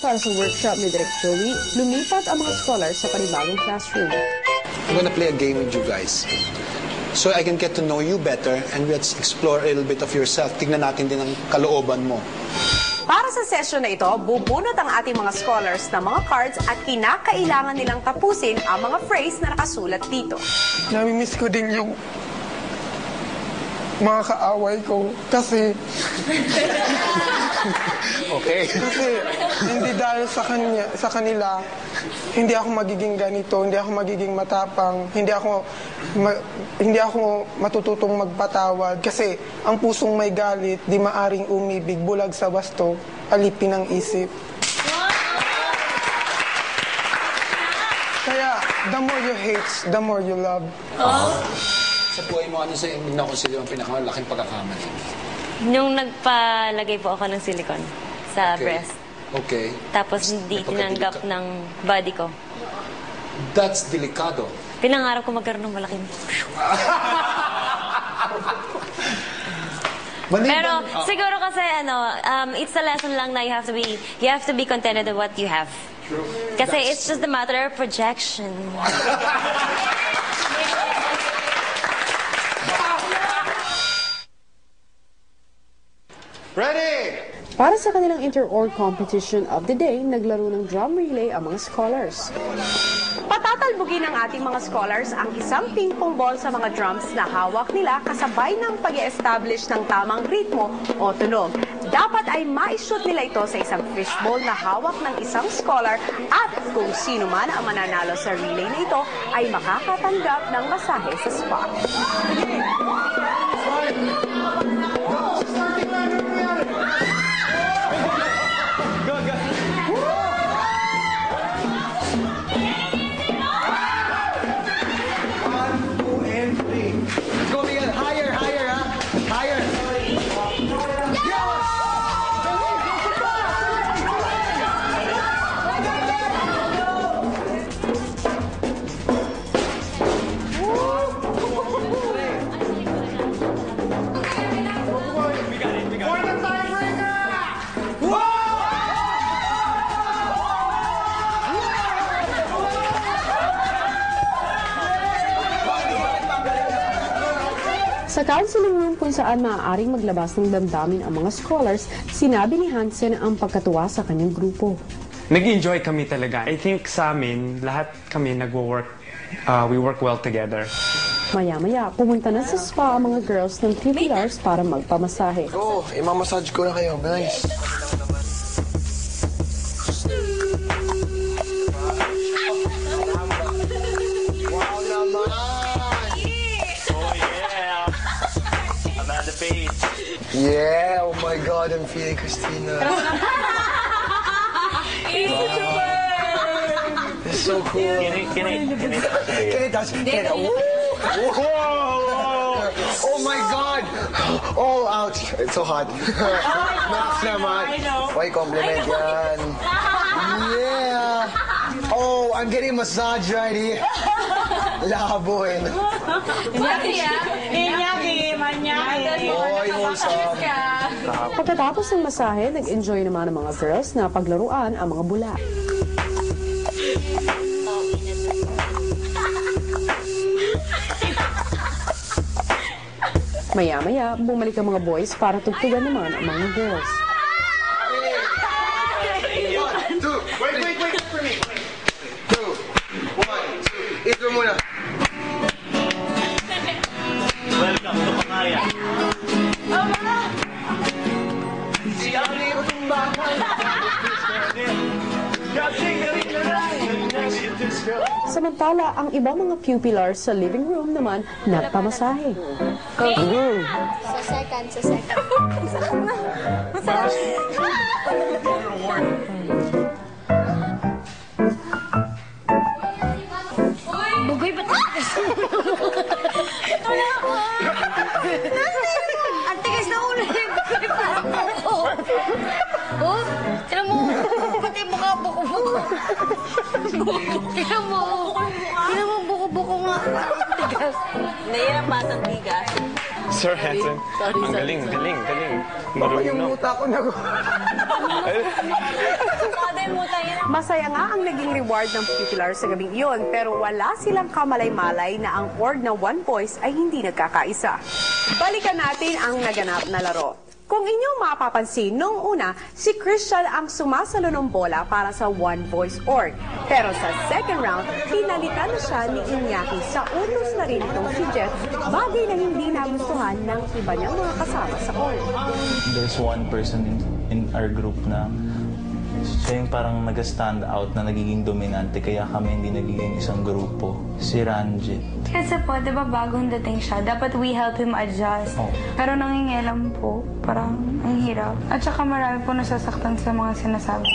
Para sa workshop ni Direk Joey, lumipat ang mga scholars sa panibagong classroom. I'm gonna play a game with you guys. So I can get to know you better and let's explore a little bit of yourself. Tignan natin din ang kalooban mo. Para sa session na ito, bubunot ang ating mga scholars ng mga cards at kinakailangan nilang tapusin ang mga phrase na nakasulat dito. Namimiss ko din yung mga kaaway ko kasi Okay. kasi hindi dahil sa kanila hindi ako magiging ganito, hindi ako magiging matapang, hindi ako matututong magpatawad kasi ang pusong may galit di maaring umibig, bulag sa wasto, alipin ang isip. Kaya the more you hate, the more you love. Sa buhay mo, ano sa na-consider ang pinakamalaking pagkakamali? Nung nagpalagay po ako ng silicone sa breast. Okay. Tapos hindi tinanggap ng body ko. That's delikado. Pinangarap ko magkaroon ng malaking... Pero siguro kasi it's a lesson lang na you have to be contented with what you have. True. Kasi it's just a matter of projection. Ready! Para sa kanilang inter-org competition of the day, naglaro ng drum relay ang mga scholars. Patatalbugin ng ating mga scholars ang isang ping-pong ball sa mga drums na hawak nila kasabay ng pag-establish ng tamang ritmo o tunog. Dapat ay ma-shoot nila ito sa isang fishbowl na hawak ng isang scholar at kung sino man ang mananalo sa relay na ito ay makakatanggap ng masahe sa spa. Sa counseling room kung saan maaaring maglabas ng damdamin ang mga scholars, sinabi ni Hansen ang pagkatuwa sa kanyang grupo. Nag-enjoy kami talaga. I think sa amin, lahat kami nagwo-work. We work well together. Maya-maya, pumunta na sa spa ang mga girls ng pupilars para magpamasahe. Oh, imamassage ko na kayo, guys. Yeah, oh my God, I'm feeling Christina. It's so cool. Can I touch? Whoa! Oh my God! Oh, ouch! It's so hot. Max naman. Why compliment yan? Yeah! Oh, I'm getting massage right here. Labo eh. Pagkatapos ng masahe, nag-enjoy naman ang mga girls na paglaruan ang mga bula. Maya-maya, bumalik ang mga boys para tugtugan naman ang mga girls. Wait for me. 2, 1, 2. Intro muna. Welcome to Pangaya. Samantala, ang ibang mga pupilars sa living room naman nagpamasahe. Sa second. Bugoy, ba't Ang tigas na ulo ni Bugoy parang buko. Oh, tinan mo. Pati mukha buko-buko. Tinan mo. Tinan mo buko-buko nga. Tigas. Nahihirapan ang tigas. Sir Hansen, ang galing. Marunong. Yung muta ko na ko. Father mo Masaya nga ang naging reward ng pupilars sa gabing iyon, pero wala silang kamalay-malay na ang org na One Voice ay hindi nagkakaisa. Balikan natin ang naganap na laro. Kung inyong mapapansin, noong una, si Christian ang sumasalo ng bola para sa One Voice org. Pero sa second round, pinalitan na siya ni Iñaki sa utos na rin itong si Jeff, bagay na hindi nagustuhan ng iba niyang mga kasama sa org. There's one person in our group na siya yung parang nag-stand out na nagiging dominante kaya kami hindi nagiging isang grupo. Si Ranjit. Kasi po, di ba bagong dating siya, dapat we help him adjust. Oh. Pero nangingialam po, parang ang hirap. At saka marami po nasasaktan sa mga sinasabi.